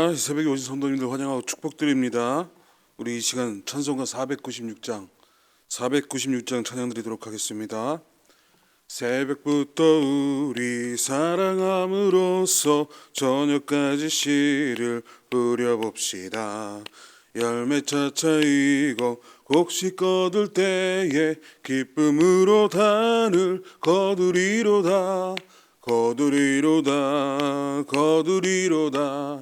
안녕하십니까. 이 새벽에 오신 성도님들 환영하고 축복드립니다. 우리 이 시간 찬송가 496장 찬양 드리도록 하겠습니다. 새벽부터 우리 사랑함으로써 저녁까지 씨를 뿌려봅시다. 열매 차차 익어 곡식 거둘 때에 기쁨으로 단을 거두리로다. 거두리로다 거두리로다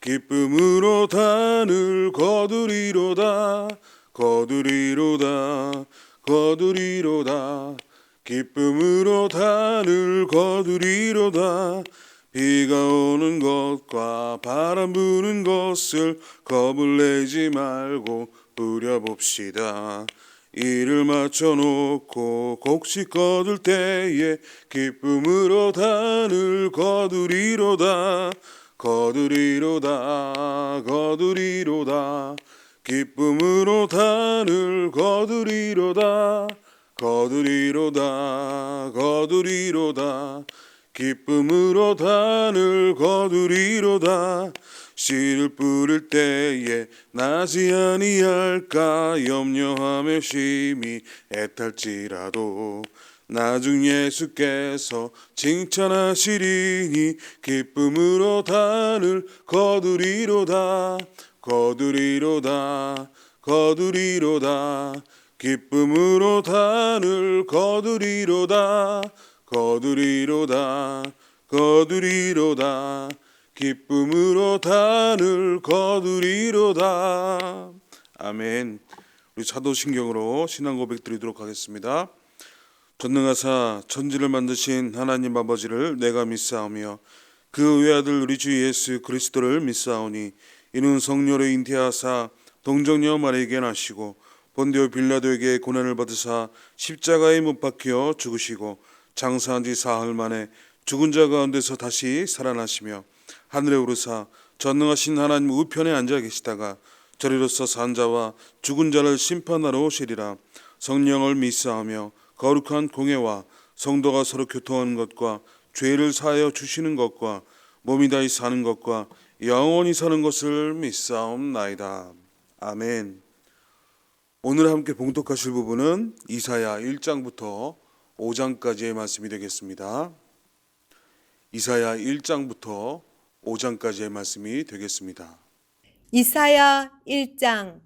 기쁨으로 단을 거두리로다. 거두리로다 거두리로다 기쁨으로 단을 거두리로다. 비가 오는 것과 바람 부는 것을 겁을 내지 말고 뿌려봅시다. 이를 맞춰놓고 곡식 거둘 때에 기쁨으로 단을 거두리로다. 거두리로다 거두리로다 기쁨으로 단을 거두리로다. 거두리로다 거두리로다 기쁨으로 단을 거두리로다. 씨를 뿌릴 때에 나지 아니할까 염려하며 심히 애탈지라도 나중 예수께서 칭찬하시리니 기쁨으로 단을 거두리로다. 거두리로다 거두리로다 기쁨으로 단을 거두리로다. 거두리로다 거두리로다 기쁨으로 단을 거두리로다. 아멘. 우리 사도신경으로 신앙 고백 드리도록 하겠습니다. 전능하사 천지를 만드신 하나님 아버지를 내가 믿사오며 그 외아들 우리 주 예수 그리스도를 믿사오니 이는 성령으로 잉태하사 동정녀 마리에게 나시고 본디오 빌라도에게 고난을 받으사 십자가에 못 박혀 죽으시고 장사한 지 사흘 만에 죽은 자 가운데서 다시 살아나시며 하늘에 오르사 전능하신 하나님 우편에 앉아 계시다가 저리로서 산 자와 죽은 자를 심판하러 오시리라. 성령을 믿사하며 거룩한 공예와 성도가 서로 교통하는 것과 죄를 사하여 주시는 것과 몸이 다히 사는 것과 영원히 사는 것을 믿사옵나이다. 아멘. 오늘 함께 봉독하실 부분은 이사야 1장부터 5장까지의 말씀이 되겠습니다. 이사야 1장부터 5장까지의 말씀이 되겠습니다. 이사야 1장.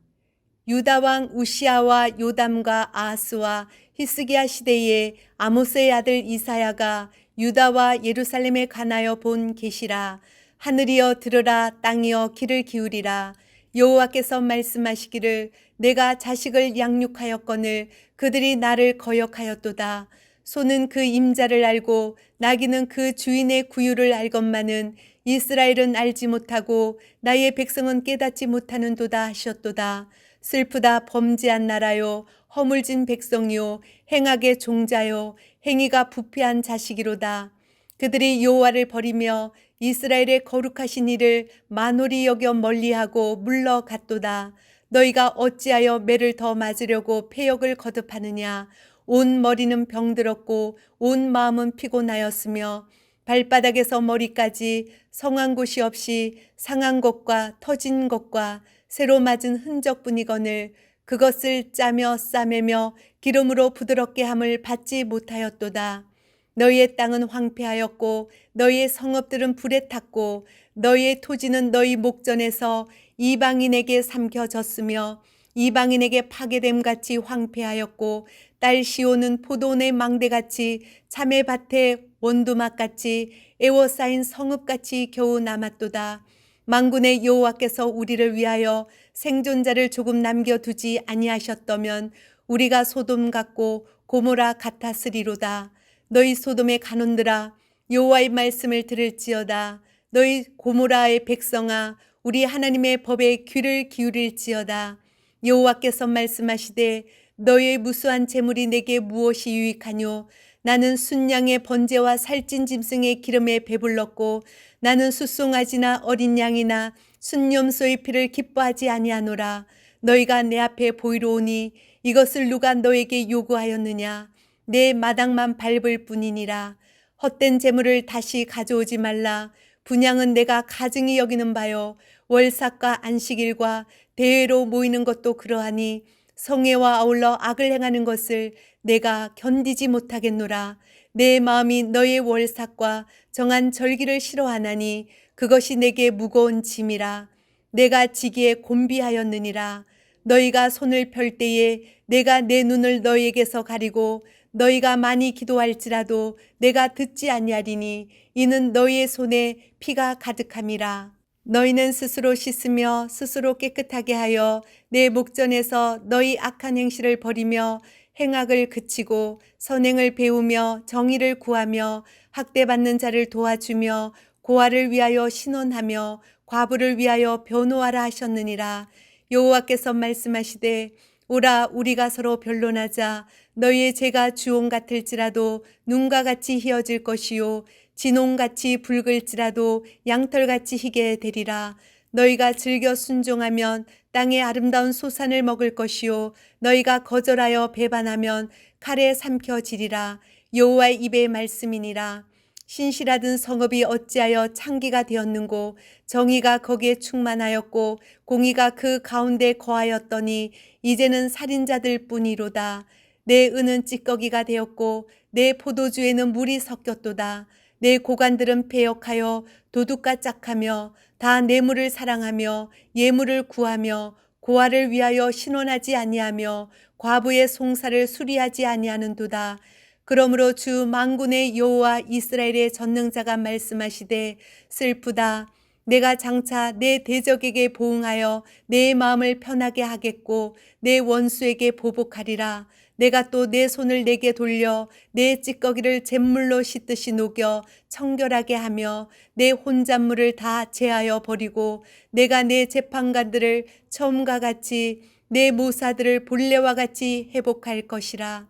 유다 왕 우시아와 요담과 아하스와 히스기야 시대에 아모스의 아들 이사야가 유다와 예루살렘에 관하여 본 계시라. 하늘이여 들으라, 땅이여 귀를 기울이라. 여호와께서 말씀하시기를 내가 자식을 양육하였거늘 그들이 나를 거역하였도다. 소는 그 임자를 알고 나귀는 그 주인의 구유를 알건만은 이스라엘은 알지 못하고 나의 백성은 깨닫지 못하는도다 하셨도다. 슬프다 범죄한 나라요 허물진 백성이요 행악의 종자요 행위가 부패한 자식이로다. 그들이 여호와를 버리며 이스라엘의 거룩하신 이를 만홀히 여겨 멀리하고 물러갔도다. 너희가 어찌하여 매를 더 맞으려고 패역을 거듭하느냐. 온 머리는 병들었고 온 마음은 피곤하였으며 발바닥에서 머리까지 성한 곳이 없이 상한 것과 터진 것과 새로 맞은 흔적뿐이거늘 그것을 짜며 싸매며 기름으로 부드럽게 함을 받지 못하였도다. 너희의 땅은 황폐하였고 너희의 성읍들은 불에 탔고 너희의 토지는 너희 목전에서 이방인에게 삼켜졌으며 이방인에게 파괴됨같이 황폐하였고 딸 시온은 포도원의 망대같이 참외밭의 원두막같이 애워싸인 성읍같이 겨우 남았도다. 만군의 여호와께서 우리를 위하여 생존자를 조금 남겨두지 아니하셨더면 우리가 소돔 같고 고모라 같았으리로다. 너희 소돔의 간원들아 여호와의 말씀을 들을지어다. 너희 고모라의 백성아 우리 하나님의 법에 귀를 기울일지어다. 여호와께서 말씀하시되 너희의 무수한 재물이 내게 무엇이 유익하뇨. 나는 순양의 번제와 살찐 짐승의 기름에 배불렀고 나는 숫송아지나 어린 양이나 순염소의 피를 기뻐하지 아니하노라. 너희가 내 앞에 보이러 오니 이것을 누가 너에게 요구하였느냐. 내 마당만 밟을 뿐이니라. 헛된 재물을 다시 가져오지 말라. 분향은 내가 가증히 여기는 바요. 월삭과 안식일과 대회로 모이는 것도 그러하니 성회와 아울러 악을 행하는 것을 내가 견디지 못하겠노라. 내 마음이 너의 월삭과 정한 절기를 싫어하나니 그것이 내게 무거운 짐이라. 내가 지기에 곤비하였느니라. 너희가 손을 펼 때에 내가 내 눈을 너희에게서 가리고 너희가 많이 기도할지라도 내가 듣지 아니하리니 이는 너희의 손에 피가 가득함이라. 너희는 스스로 씻으며 스스로 깨끗하게 하여 내 목전에서 너희 악한 행실을 버리며 행악을 그치고 선행을 배우며 정의를 구하며 학대받는 자를 도와주며 고아를 위하여 신원하며 과부를 위하여 변호하라 하셨느니라. 여호와께서 말씀하시되 오라 우리가 서로 변론하자. 너희의 죄가 주홍 같을지라도 눈과 같이 희어질 것이요 진홍같이 붉을지라도 양털같이 희게 되리라. 너희가 즐겨 순종하면 땅의 아름다운 소산을 먹을 것이요 너희가 거절하여 배반하면 칼에 삼켜지리라. 여호와의 입의 말씀이니라. 신실하던 성읍이 어찌하여 창기가 되었는고 정의가 거기에 충만하였고 공의가 그 가운데 거하였더니 이제는 살인자들 뿐이로다. 내 은은 찌꺼기가 되었고 내 포도주에는 물이 섞였도다. 내 고관들은 패역하여 도둑과 짝하며 다 뇌물을 사랑하며 예물을 구하며 고아를 위하여 신원하지 아니하며 과부의 송사를 수리하지 아니하는도다. 그러므로 주 만군의 여호와 이스라엘의 전능자가 말씀하시되 슬프다. 내가 장차 내 대적에게 보응하여 내 마음을 편하게 하겠고 내 원수에게 보복하리라. 내가 또 내 손을 내게 돌려 내 찌꺼기를 잿물로 씻듯이 녹여 청결하게 하며 내 혼잣물을 다 제하여 버리고 내가 내 재판관들을 처음과 같이 내 모사들을 본래와 같이 회복할 것이라.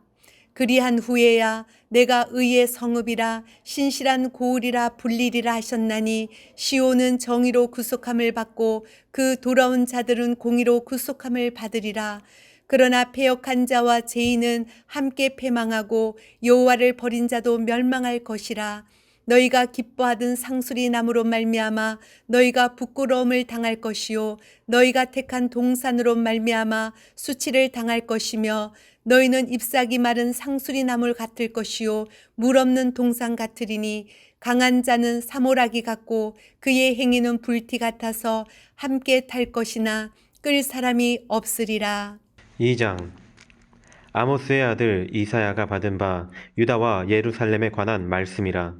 그리한 후에야 내가 의의 성읍이라 신실한 고을이라 불리리라 하셨나니 시온은 정의로 구속함을 받고 그 돌아온 자들은 공의로 구속함을 받으리라. 그러나 패역한 자와 죄인은 함께 패망하고 여호와를 버린 자도 멸망할 것이라. 너희가 기뻐하던 상수리 나무로 말미암아 너희가 부끄러움을 당할 것이요 너희가 택한 동산으로 말미암아 수치를 당할 것이며 너희는 잎사귀 마른 상수리 나물 같을 것이요 물 없는 동산 같으리니 강한 자는 사모라기 같고 그의 행위는 불티 같아서 함께 탈 것이나 끌 사람이 없으리라. 2장. 아모스의 아들 이사야가 받은 바 유다와 예루살렘에 관한 말씀이라.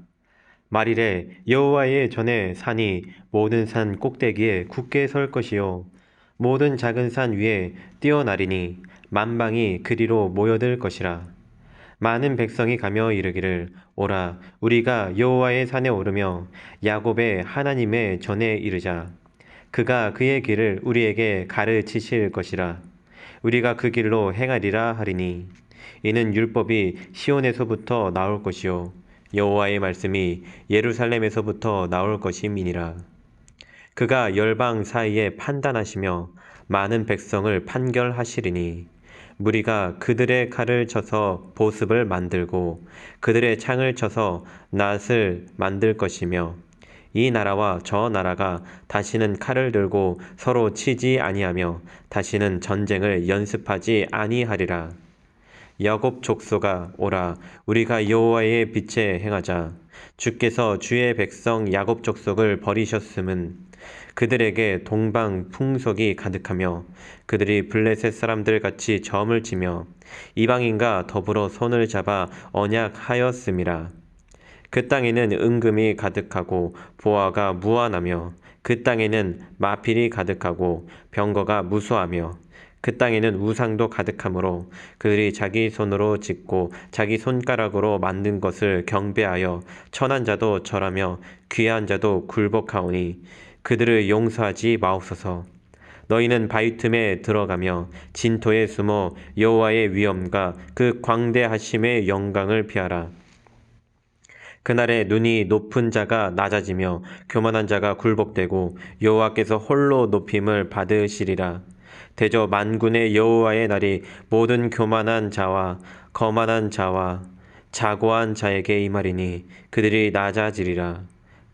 말이래 여호와의 전에 산이 모든 산 꼭대기에 굳게 설 것이요 모든 작은 산 위에 뛰어나리니 만방이 그리로 모여들 것이라. 많은 백성이 가며 이르기를 오라 우리가 여호와의 산에 오르며 야곱의 하나님의 전에 이르자. 그가 그의 길을 우리에게 가르치실 것이라. 우리가 그 길로 행하리라 하리니 이는 율법이 시온에서부터 나올 것이요 여호와의 말씀이 예루살렘에서부터 나올 것임이니라. 그가 열방 사이에 판단하시며 많은 백성을 판결하시리니 무리가 그들의 칼을 쳐서 보습을 만들고 그들의 창을 쳐서 낫을 만들 것이며 이 나라와 저 나라가 다시는 칼을 들고 서로 치지 아니하며 다시는 전쟁을 연습하지 아니하리라. 야곱 족속아 오라 우리가 여호와의 빛에 행하자. 주께서 주의 백성 야곱 족속을 버리셨음은 그들에게 동방 풍속이 가득하며 그들이 블레셋 사람들 같이 점을 치며 이방인과 더불어 손을 잡아 언약하였음이라. 그 땅에는 은금이 가득하고 보화가 무한하며 그 땅에는 마필이 가득하고 병거가 무수하며 그 땅에는 우상도 가득하므로 그들이 자기 손으로 짓고 자기 손가락으로 만든 것을 경배하여 천한 자도 절하며 귀한 자도 굴복하오니 그들을 용서하지 마옵소서. 너희는 바위 틈에 들어가며 진토에 숨어 여호와의 위엄과 그 광대하심의 영광을 피하라. 그날에 눈이 높은 자가 낮아지며 교만한 자가 굴복되고 여호와께서 홀로 높임을 받으시리라. 대저 만군의 여호와의 날이 모든 교만한 자와 거만한 자와 자고한 자에게 임하리니 그들이 낮아지리라.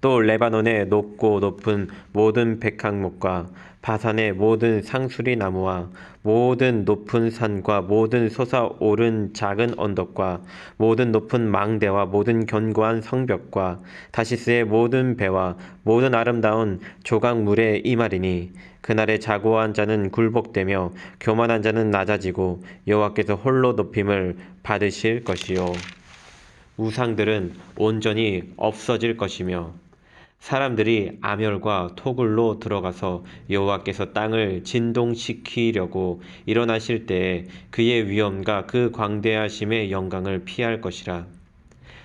또 레바논의 높고 높은 모든 백향목과 바산의 모든 상수리 나무와 모든 높은 산과 모든 솟아오른 작은 언덕과 모든 높은 망대와 모든 견고한 성벽과 다시스의 모든 배와 모든 아름다운 조각물에 임하리니 그날에 자고한 자는 굴복되며 교만한 자는 낮아지고 여호와께서 홀로 높임을 받으실 것이요 우상들은 온전히 없어질 것이며 사람들이 아멸과 토굴로 들어가서 여호와께서 땅을 진동시키려고 일어나실 때에 그의 위엄과 그 광대하심의 영광을 피할 것이라.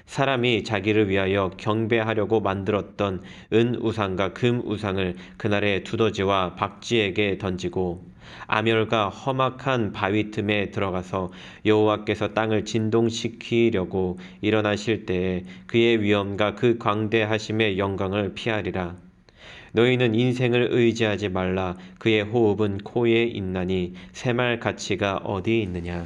사람이 자기를 위하여 경배하려고 만들었던 은 우상과 금 우상을 그날에 두더지와 박쥐에게 던지고 아멸과 험악한 바위 틈에 들어가서 여호와께서 땅을 진동시키려고 일어나실 때에 그의 위엄과 그 광대하심의 영광을 피하리라. 너희는 인생을 의지하지 말라. 그의 호흡은 코에 있나니 새말 가치가 어디 있느냐.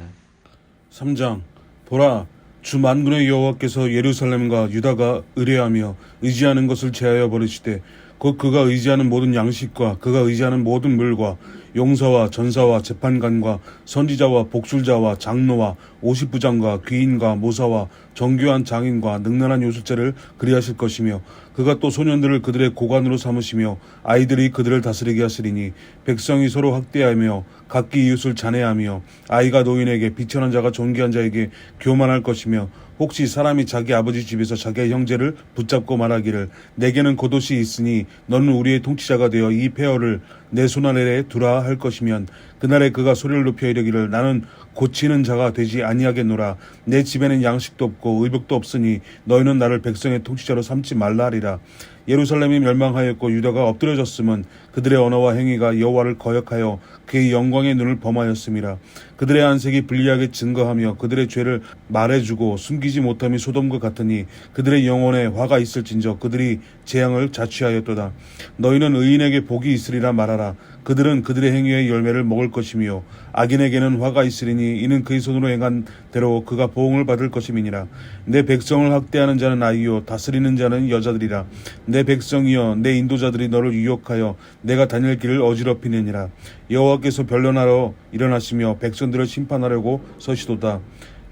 3장 보라 주 만군의 여호와께서 예루살렘과 유다가 의뢰하며 의지하는 것을 제하여 버리시되 곧 그가 의지하는 모든 양식과 그가 의지하는 모든 물과 용사와 전사와 재판관과 선지자와 복술자와 장로와 오십부장과 귀인과 모사와 정교한 장인과 능란한 요술자를 그리하실 것이며 그가 또 소년들을 그들의 고관으로 삼으시며 아이들이 그들을 다스리게 하시리니 백성이 서로 학대하며 각기 이웃을 잔해하며 아이가 노인에게 비천한 자가 존귀한 자에게 교만할 것이며 혹시 사람이 자기 아버지 집에서 자기의 형제를 붙잡고 말하기를 내게는 겉옷이 있으니 너는 우리의 통치자가 되어 이 폐허를 내 손 아래에 두라 할 것이면 그날에 그가 소리를 높여 이르기를 나는 고치는 자가 되지 아니하겠노라. 내 집에는 양식도 없고 의복도 없으니 너희는 나를 백성의 통치자로 삼지 말라 하리라. 예루살렘이 멸망하였고 유다가 엎드려졌음은 그들의 언어와 행위가 여호와를 거역하여 그의 영광의 눈을 범하였음이라. 그들의 안색이 불리하게 증거하며 그들의 죄를 말해주고 숨기지 못함이 소돔과 같으니 그들의 영혼에 화가 있을진저 그들이 재앙을 자취하였도다. 너희는 의인에게 복이 있으리라 말하라. 그들은 그들의 행위의 열매를 먹을 것이며 악인에게는 화가 있으리니 이는 그의 손으로 행한 대로 그가 보응을 받을 것임이니라. 내 백성을 학대하는 자는 아이요 다스리는 자는 여자들이라. 내 백성이여 내 인도자들이 너를 유혹하여 내가 다닐 길을 어지럽히느니라. 여호와께서 변론하러 일어나시며 백성들을 심판하려고 서시도다.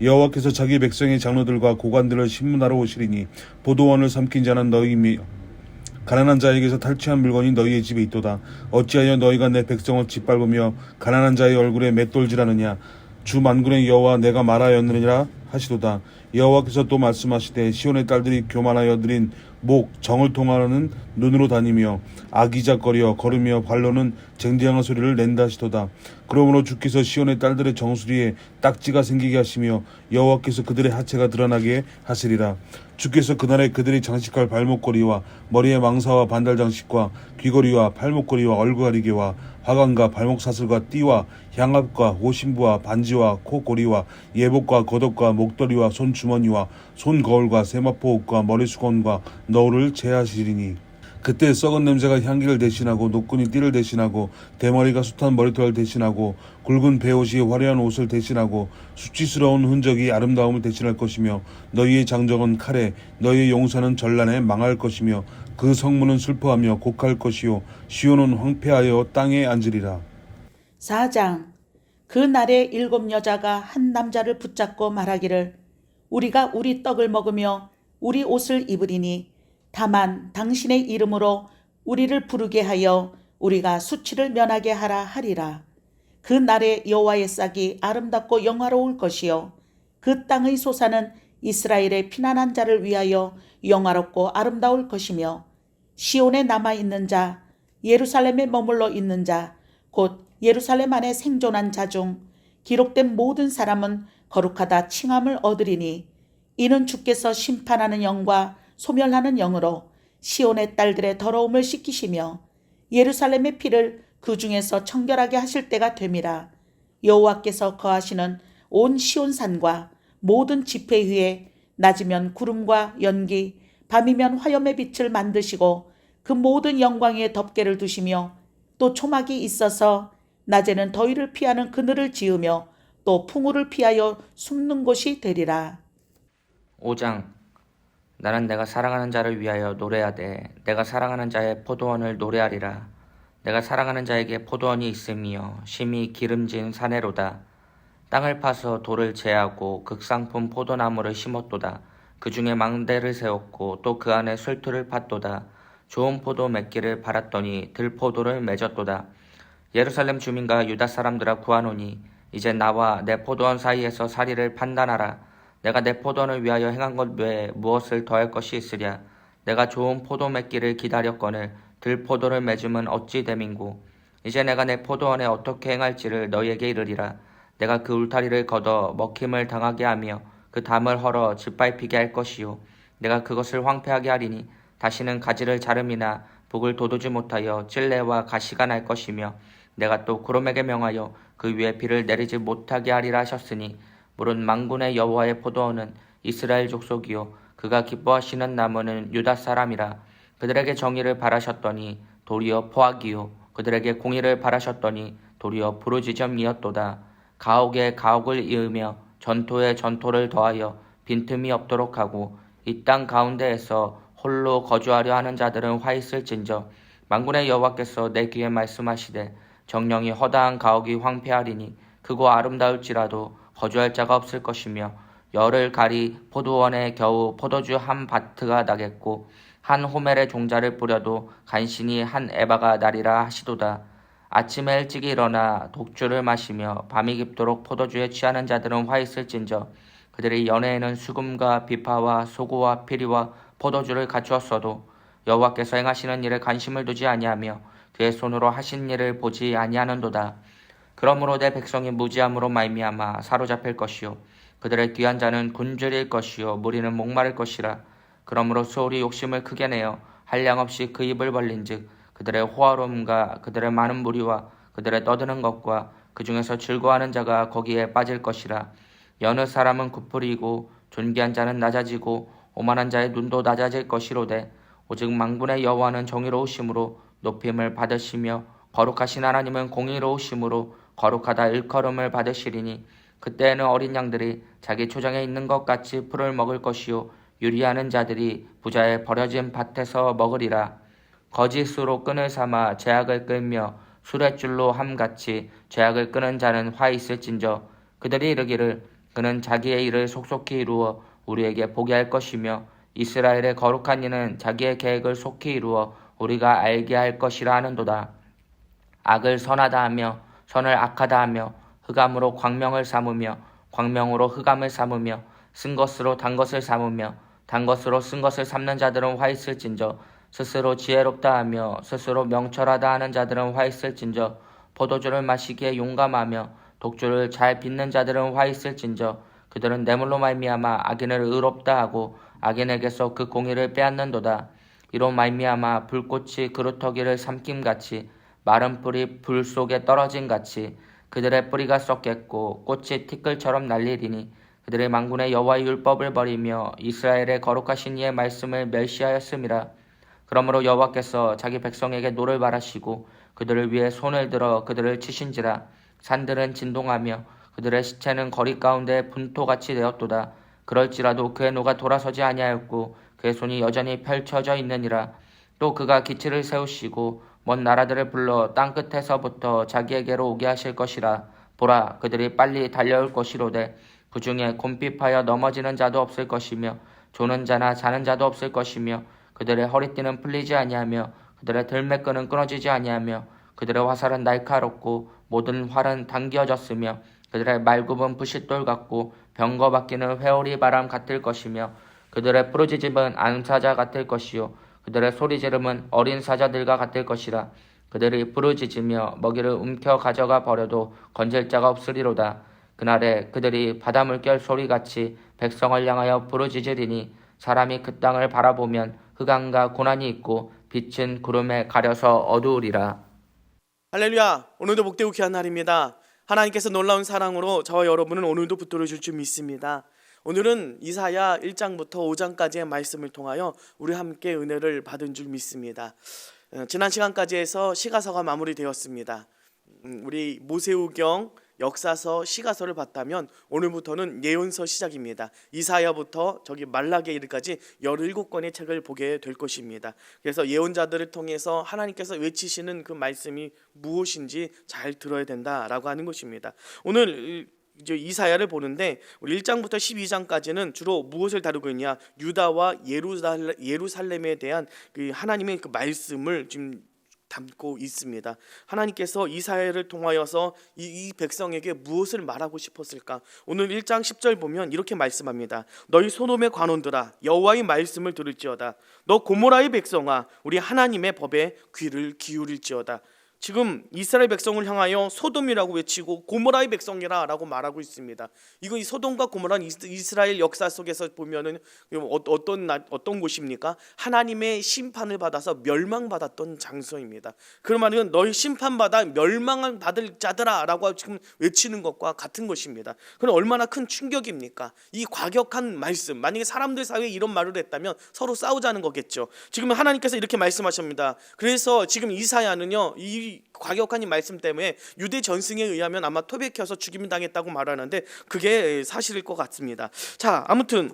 여호와께서 자기 백성의 장로들과 고관들을 신문하러 오시리니 보도원을 삼킨 자는 너희이며 가난한 자에게서 탈취한 물건이 너희의 집에 있도다. 어찌하여 너희가 내 백성을 짓밟으며 가난한 자의 얼굴에 맷돌질하느냐. 주 만군의 여호와 내가 말하였느니라 하시도다. 여호와께서 또 말씀하시되 시온의 딸들이 교만하여 드린 목 정을 통하는 눈으로 다니며 아기작거려 걸으며 발로는 쟁쟁한 소리를 낸다 하시도다. 그러므로 주께서 시온의 딸들의 정수리에 딱지가 생기게 하시며 여호와께서 그들의 하체가 드러나게 하시리라. 주께서 그날에 그들이 장식할 발목걸이와 머리에 망사와 반달 장식과 귀걸이와 팔목걸이와 얼굴 가리개와 화관과 발목 사슬과 띠와 향압과 호신부와 반지와 코고리와 예복과 겉옷과 목도리와 손주머니와 손거울과 세마포 옷과 머리수건과 너울을 제하시리니 그때 썩은 냄새가 향기를 대신하고 노끈이 띠를 대신하고 대머리가 숱한 머리털을 대신하고 굵은 베옷이 화려한 옷을 대신하고 수치스러운 흔적이 아름다움을 대신할 것이며 너희의 장정은 칼에 너희의 용사는 전란에 망할 것이며 그 성문은 슬퍼하며 곡할 것이요 시온은 황폐하여 땅에 앉으리라. 4장 그 날에 7 여자가 한 남자를 붙잡고 말하기를 우리가 우리 떡을 먹으며 우리 옷을 입으리니 다만 당신의 이름으로 우리를 부르게 하여 우리가 수치를 면하게 하라 하리라. 그 날에 여호와의 싹이 아름답고 영화로울 것이요 그 땅의 소사는 이스라엘의 피난한 자를 위하여 영화롭고 아름다울 것이며 시온에 남아있는 자 예루살렘에 머물러 있는 자 곧 예루살렘 안에 생존한 자 중 기록된 모든 사람은 거룩하다 칭함을 얻으리니 이는 주께서 심판하는 영과 소멸하는 영으로 시온의 딸들의 더러움을 씻기시며 예루살렘의 피를 그 중에서 청결하게 하실 때가 됨이라. 여호와께서 거하시는 온 시온산과 모든 지폐 위에 낮이면 구름과 연기 밤이면 화염의 빛을 만드시고 그 모든 영광 위에 덮개를 두시며 또 초막이 있어서 낮에는 더위를 피하는 그늘을 지으며 또 풍우를 피하여 숨는 곳이 되리라. 5장 나는 내가 사랑하는 자를 위하여 노래하되 내가 사랑하는 자의 포도원을 노래하리라. 내가 사랑하는 자에게 포도원이 있으며 심히 기름진 사내로다. 땅을 파서 돌을 제하고 극상품 포도나무를 심었도다. 그 중에 망대를 세웠고 또 그 안에 술틀을 팠도다. 좋은 포도 맺기를 바랐더니 들포도를 맺었도다. 예루살렘 주민과 유다 사람들아 구하노니 이제 나와 내 포도원 사이에서 사리를 판단하라. 내가 내 포도원을 위하여 행한 것 외에 무엇을 더할 것이 있으랴. 내가 좋은 포도 맺기를 기다렸거늘 들포도를 맺음은 어찌 됨인고. 이제 내가 내 포도원에 어떻게 행할지를 너희에게 이르리라. 내가 그 울타리를 걷어 먹힘을 당하게 하며 그 담을 헐어 짓밟히게 할 것이요. 내가 그것을 황폐하게 하리니 다시는 가지를 자름이나 북을 돋우지 못하여 찔레와 가시가 날 것이며 내가 또 구름에게 명하여 그 위에 비를 내리지 못하게 하리라 하셨으니 물은 만군의 여호와의 포도원은 이스라엘 족속이요 그가 기뻐하시는 나무는 유다 사람이라. 그들에게 정의를 바라셨더니 도리어 포악이요 그들에게 공의를 바라셨더니 도리어 부르짖음이었도다. 가옥에 가옥을 이으며 전토에 전토를 더하여 빈틈이 없도록 하고 이 땅 가운데에서 홀로 거주하려 하는 자들은 화 있을진저. 만군의 여호와께서 내 귀에 말씀하시되 정령이 허다한 가옥이 황폐하리니 크고 아름다울지라도 거주할 자가 없을 것이며 열을 가리 포도원에 겨우 포도주 한 바트가 나겠고 한 호멜의 종자를 뿌려도 간신히 한 에바가 나리라 하시도다. 아침에 일찍 일어나 독주를 마시며 밤이 깊도록 포도주에 취하는 자들은 화 있을진저. 그들이 연회에는 수금과 비파와 소고와 피리와 포도주를 갖추었어도 여호와께서 행하시는 일에 관심을 두지 아니하며 그의 손으로 하신 일을 보지 아니하는도다. 그러므로 내 백성이 무지함으로 말미암아 사로잡힐 것이요 그들의 귀한 자는 굶주릴 것이요 무리는 목마를 것이라. 그러므로 소울이 욕심을 크게 내어 한량 없이 그 입을 벌린즉 그들의 호화로움과 그들의 많은 무리와 그들의 떠드는 것과 그 중에서 즐거워하는 자가 거기에 빠질 것이라. 여느 사람은 구풀이고 존귀한 자는 낮아지고 오만한 자의 눈도 낮아질 것이로되 오직 만군의 여호와는 정의로우심으로 높임을 받으시며 거룩하신 하나님은 공의로우심으로 거룩하다 일컬음을 받으시리니 그때에는 어린 양들이 자기 초장에 있는 것 같이 풀을 먹을 것이요 유리하는 자들이 부자의 버려진 밭에서 먹으리라. 거짓으로 끈을 삼아 죄악을 끌며 수레줄로 함같이 죄악을 끄는 자는 화 있을진저. 그들이 이르기를 그는 자기의 일을 속속히 이루어 우리에게 보게 할 것이며 이스라엘의 거룩한 이는 자기의 계획을 속히 이루어 우리가 알게 할 것이라 하는도다. 악을 선하다 하며 선을 악하다 하며 흑암으로 광명을 삼으며 광명으로 흑암을 삼으며 쓴 것으로 단 것을 삼으며 단 것으로 쓴 것을 삼는 자들은 화 있을진저. 스스로 지혜롭다 하며 스스로 명철하다 하는 자들은 화 있을진저. 포도주를 마시기에 용감하며 독주를 잘 빚는 자들은 화 있을진저. 그들은 뇌물로 말미암아 악인을 의롭다 하고 악인에게서 그 공의를 빼앗는도다. 이로 말미암아 불꽃이 그루터기를 삼킴같이 마른 뿌리 불 속에 떨어진 같이 그들의 뿌리가 썩겠고 꽃이 티끌처럼 날리리니 그들의 만군의 여호와의 율법을 버리며 이스라엘의 거룩하신 이의 말씀을 멸시하였음이라. 그러므로 여호와께서 자기 백성에게 노를 바라시고 그들을 위해 손을 들어 그들을 치신지라. 산들은 진동하며 그들의 시체는 거리 가운데 분토같이 되었도다. 그럴지라도 그의 노가 돌아서지 아니하였고 그의 손이 여전히 펼쳐져 있느니라. 또 그가 기치를 세우시고 먼 나라들을 불러 땅끝에서부터 자기에게로 오게 하실 것이라. 보라, 그들이 빨리 달려올 것이로되 그 중에 곰핍하여 넘어지는 자도 없을 것이며 조는 자나 자는 자도 없을 것이며 그들의 허리띠는 풀리지 아니하며 그들의 들매끈은 끊어지지 아니하며 그들의 화살은 날카롭고 모든 활은 당겨졌으며 그들의 말굽은 부싯돌 같고 병거 바뀌는 회오리 바람 같을 것이며 그들의 부르짖음은 암사자 같을 것이요 그들의 소리지름은 어린 사자들과 같을 것이라. 그들이 부르짖으며 먹이를 움켜 가져가 버려도 건질 자가 없으리로다. 그날에 그들이 바닷물결 소리같이 백성을 향하여 부르짖으리니 사람이 그 땅을 바라보면 흑암과 고난이 있고 빛은 구름에 가려서 어두우리라. 할렐루야. 오늘도 복되고 귀한 날입니다. 하나님께서 놀라운 사랑으로 저와 여러분은 오늘도 붙들어 줄 줄 믿습니다. 오늘은 이사야 1장부터 5장까지의 말씀을 통하여 우리 함께 은혜를 받은 줄 믿습니다. 지난 시간까지 해서 시가서가 마무리되었습니다. 우리 모세우경 역사서, 시가서를 봤다면 오늘부터는 예언서 시작입니다. 이사야부터 저기 말라기까지 17권의 책을 보게 될 것입니다. 그래서 예언자들을 통해서 하나님께서 외치시는 그 말씀이 무엇인지 잘 들어야 된다라고 하는 것입니다. 오늘 이제 이사야를 보는데 우리 1장부터 12장까지는 주로 무엇을 다루고 있냐? 유다와 예루살렘에 대한 그 하나님의 그 말씀을 지금 담고 있습니다. 하나님께서 이사야를 통하여서 이 백성에게 무엇을 말하고 싶었을까? 오늘 1장 10절 보면 이렇게 말씀합니다. 너희 소돔의 관원들아 여호와의 말씀을 들을지어다. 너 고모라의 백성아 우리 하나님의 법에 귀를 기울일지어다. 지금 이스라엘 백성을 향하여 소돔이라고 외치고 고모라의 백성이라 라고 말하고 있습니다. 이거 이 소돔과 고모라는 이스라엘 역사 속에서 보면은 어떤 곳입니까? 하나님의 심판을 받아서 멸망받았던 장소입니다. 그러면 너희 심판받아 멸망을 받을 자들아 라고 지금 외치는 것과 같은 것입니다. 그럼 얼마나 큰 충격입니까? 이 과격한 말씀, 만약에 사람들 사이에 이런 말을 했다면 서로 싸우자는 거겠죠. 지금 하나님께서 이렇게 말씀하십니다. 그래서 지금 이사야는요 이 과격한 이 말씀 때문에 유대 전승에 의하면 아마 토백혀서 죽임 당했다고 말하는데 그게 사실일 것 같습니다. 자, 아무튼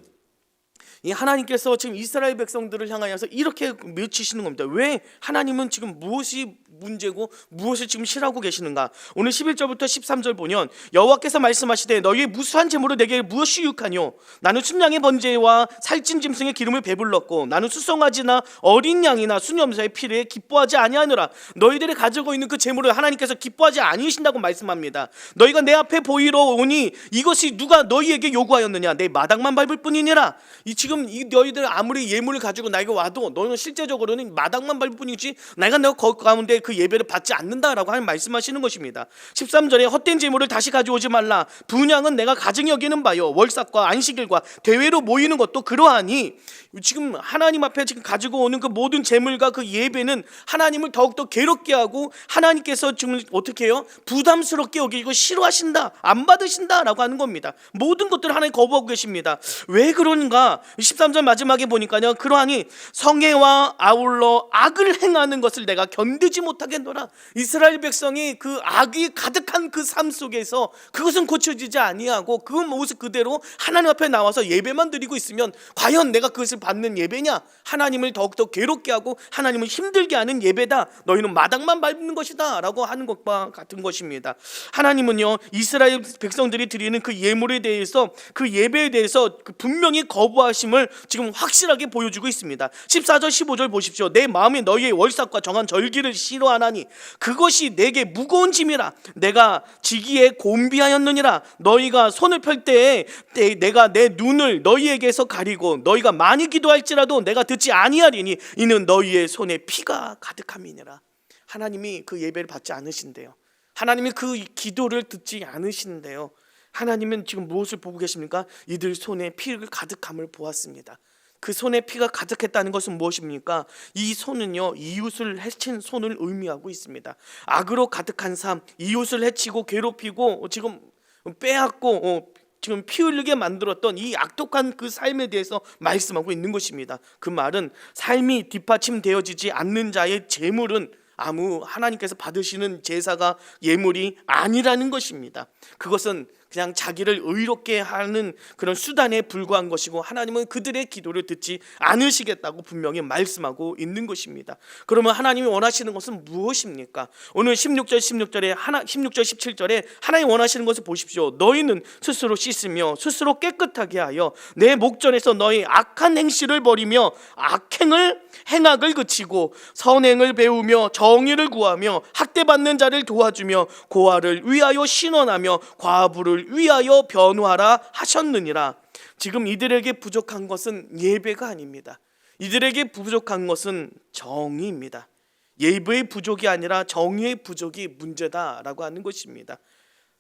이 하나님께서 지금 이스라엘 백성들을 향하여서 이렇게 외치시는 겁니다. 왜 하나님은 지금 무엇이 문제고 무엇을 지금 싫어하고 계시는가? 오늘 11절부터 13절 보면 여호와께서 말씀하시되 너희의 무수한 재물을 내게 무엇이 유익하뇨? 나는 순양의 번제와 살찐 짐승의 기름을 배불렀고 나는 수송아지나 어린 양이나 수염소의 피를 기뻐하지 아니하노라. 너희들이 가지고 있는 그 재물을 하나님께서 기뻐하지 아니하신다고 말씀합니다. 너희가 내 앞에 보이러 오니 이것이 누가 너희에게 요구하였느냐? 내 마당만 밟을 뿐이니라. 지금 이 너희들 아무리 예물을 가지고 나에게 와도 너희는 실제적으로는 마당만 밟을 뿐이지 내가 거기 가운데 그 예배를 받지 않는다라고 하는 말씀하시는 것입니다. 13절에 헛된 재물을 다시 가져오지 말라. 분향은 내가 가증히 여기는 바요. 월삭과 안식일과 대회로 모이는 것도 그러하니 지금 하나님 앞에 지금 가지고 오는 그 모든 재물과 그 예배는 하나님을 더욱더 괴롭게 하고 하나님께서 지금 어떻게 해요? 부담스럽게 여기고 싫어하신다, 안 받으신다라고 하는 겁니다. 모든 것들을 하나님 거부하고 계십니다. 왜 그런가? 13절 마지막에 보니까요, 그러하니 성애와 아울러 악을 행하는 것을 내가 견디지 못하겠노라. 이스라엘 백성이 그 악이 가득한 그 삶 속에서 그것은 고쳐지지 아니하고 그 모습 그대로 하나님 앞에 나와서 예배만 드리고 있으면 과연 내가 그것을 받는 예배냐? 하나님을 더욱더 괴롭게 하고 하나님을 힘들게 하는 예배다. 너희는 마당만 밟는 것이다 라고 하는 것과 같은 것입니다. 하나님은요 이스라엘 백성들이 드리는 그 예물에 대해서 그 예배에 대해서 분명히 거부하심을 지금 확실하게 보여주고 있습니다. 14절 15절 보십시오. 내 마음이 너희의 월삭과 정한 절기를 싫어하나니 그것이 내게 무거운 짐이라. 내가 지기에 곤비하였느니라. 너희가 손을 펼 때에 내가 내 눈을 너희에게서 가리고 너희가 많이 기도할지라도 내가 듣지 아니하리니 이는 너희의 손에 피가 가득함이니라. 하나님이 그 예배를 받지 않으신대요. 하나님이 그 기도를 듣지 않으신대요. 하나님은 지금 무엇을 보고 계십니까? 이들 손에 피를 가득함을 보았습니다. 그 손에 피가 가득했다는 것은 무엇입니까? 이 손은요 이웃을 해친 손을 의미하고 있습니다. 악으로 가득한 삶, 이웃을 해치고 괴롭히고 지금 빼앗고 지금 피 흘리게 만들었던 이 악독한 그 삶에 대해서 말씀하고 있는 것입니다. 그 말은 삶이 뒷받침되어지지 않는 자의 재물은 아무 하나님께서 받으시는 제사가 예물이 아니라는 것입니다. 그것은 그냥 자기를 의롭게 하는 그런 수단에 불과한 것이고 하나님은 그들의 기도를 듣지 않으시겠다고 분명히 말씀하고 있는 것입니다. 그러면 하나님이 원하시는 것은 무엇입니까? 오늘 16절 17절에 하나님 원하시는 것을 보십시오. 너희는 스스로 씻으며 스스로 깨끗하게 하여 내 목전에서 너희 악한 행실을 버리며 행악을 그치고 선행을 배우며 정의를 구하며 학대받는 자를 도와주며 고아를 위하여 신원하며 과부를 위하여 변호하라 하셨느니라. 지금 이들에게 부족한 것은 예배가 아닙니다. 이들에게 부족한 것은 정의입니다. 예배의 부족이 아니라 정의의 부족이 문제다라고 하는 것입니다.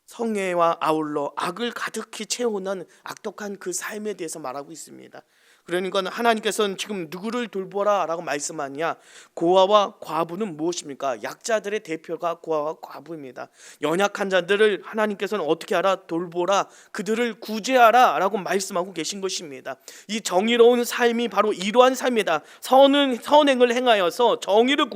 성애와 아울러 악을 가득히 채우는 악독한 그 삶에 대해서 말하고 있습니다. 그러니까 하나님께서는 지금 누구를 돌보라 라고 말씀하냐? 고아와 과부는 무엇입니까? 약자들의 대표가 고아와 과부입니다. 연약한 자들을 하나님께서는 어떻게 하라? 돌보라, 그들을 구제하라 라고 말씀하고 계신 것입니다. 이 정의로운 삶이 바로 이러한 삶이다. 선행을 행하여서 정의를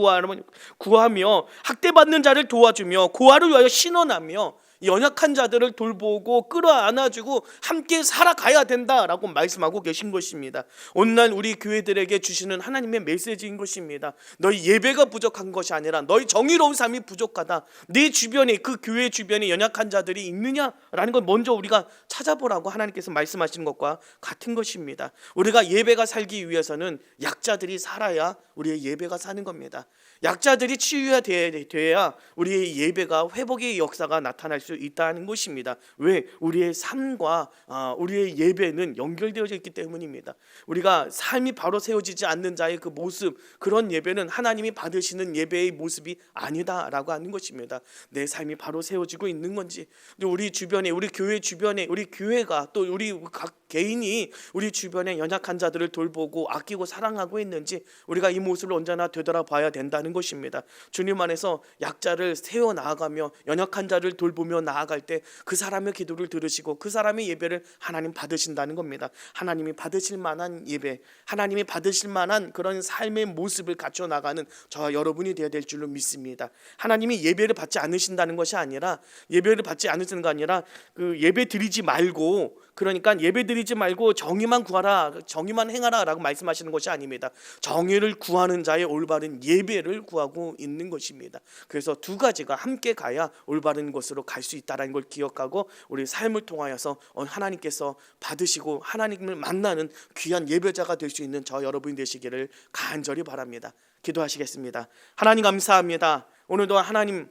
구하며 학대받는 자를 도와주며 고아를 위하여 신원하며 연약한 자들을 돌보고 끌어안아주고 함께 살아가야 된다라고 말씀하고 계신 것입니다. 오늘날 우리 교회들에게 주시는 하나님의 메시지인 것입니다. 너희 예배가 부족한 것이 아니라 너희 정의로운 삶이 부족하다. 네 주변에, 그 교회 주변에 연약한 자들이 있느냐라는 걸 먼저 우리가 찾아보라고 하나님께서 말씀하시는 것과 같은 것입니다. 우리가 예배가 살기 위해서는 약자들이 살아야 우리의 예배가 사는 겁니다. 약자들이 치유돼야 우리의 예배가 회복의 역사가 나타날 수 있다는 것입니다. 왜? 우리의 삶과 우리의 예배는 연결되어 있기 때문입니다. 우리가 삶이 바로 세워지지 않는 자의 그 모습, 그런 예배는 하나님이 받으시는 예배의 모습이 아니다라고 하는 것입니다. 내 삶이 바로 세워지고 있는 건지, 또 우리 주변에, 우리 교회 주변에, 우리 교회가 또 우리 각 개인이 우리 주변에 연약한 자들을 돌보고 아끼고 사랑하고 있는지 우리가 이 모습을 언제나 되돌아봐야 된다는 것입니다. 주님 안에서 약자를 세워 나아가며 연약한 자를 돌보며 나아갈 때 그 사람의 기도를 들으시고 그 사람의 예배를 하나님 받으신다는 겁니다. 하나님이 받으실 만한 예배, 하나님이 받으실 만한 그런 삶의 모습을 갖춰 나가는 저와 여러분이 되어야 될 줄로 믿습니다. 하나님이 예배를 받지 않으신다는 것이 아니라, 예배를 받지 않으시는 거 아니라 그 예배 드리지 말고, 그러니까 예배 드리지 말고 정의만 구하라, 정의만 행하라 라고 말씀하시는 것이 아닙니다. 정의를 구하는 자의 올바른 예배를 구하고 있는 것입니다. 그래서 두 가지가 함께 가야 올바른 곳으로 갈 수 있다는 걸 기억하고 우리 삶을 통하여서 하나님께서 받으시고 하나님을 만나는 귀한 예배자가 될 수 있는 저 여러분이 되시기를 간절히 바랍니다. 기도하시겠습니다. 하나님 감사합니다. 오늘도 하나님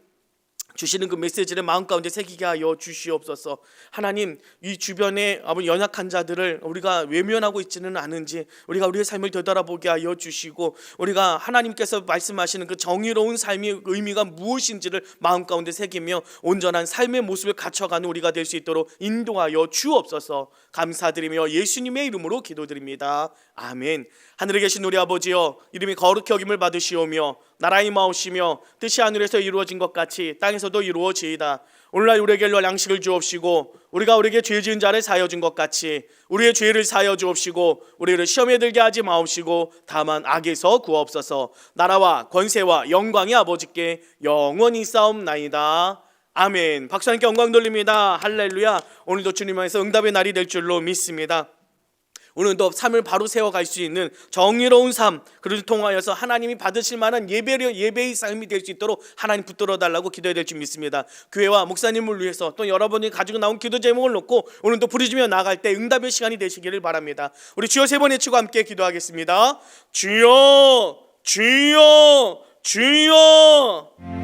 주시는 그 메시지를 마음 가운데 새기게 하여 주시옵소서. 하나님, 이 주변에 연약한 자들을 우리가 외면하고 있지는 않은지 우리가 우리의 삶을 되돌아보게 하여 주시고, 우리가 하나님께서 말씀하시는 그 정의로운 삶의 의미가 무엇인지를 마음 가운데 새기며 온전한 삶의 모습을 갖춰가는 우리가 될 수 있도록 인도하여 주옵소서. 감사드리며 예수님의 이름으로 기도드립니다. 아멘. 하늘에 계신 우리 아버지여, 이름이 거룩히 여김을 받으시오며 나라의 마오시며 뜻이 하늘에서 이루어진 것 같이 땅에서도 이루어지이다. 오늘날 우리에게 일로 양식을 주옵시고 우리가 우리에게 죄 지은 자를 사하여 준 것 같이 우리의 죄를 사하여 주옵시고 우리를 시험에 들게 하지 마옵시고 다만 악에서 구하옵소서. 나라와 권세와 영광이 아버지께 영원히 싸움나이다. 아멘. 박수 함께 영광 돌립니다. 할렐루야. 오늘도 주님 안에서 응답의 날이 될 줄로 믿습니다. 오늘도 삶을 바로 세워갈 수 있는 정의로운 삶, 그를 통하여서 하나님이 받으실 만한 예배의 삶이 될 수 있도록 하나님 붙들어 달라고 기도해야 될 줄 믿습니다. 교회와 목사님을 위해서 또 여러분이 가지고 나온 기도 제목을 놓고 오늘도 부르짖으며 나아갈 때 응답의 시간이 되시기를 바랍니다. 우리 주여 세 번 외치고 함께 기도하겠습니다. 주여, 주여, 주여.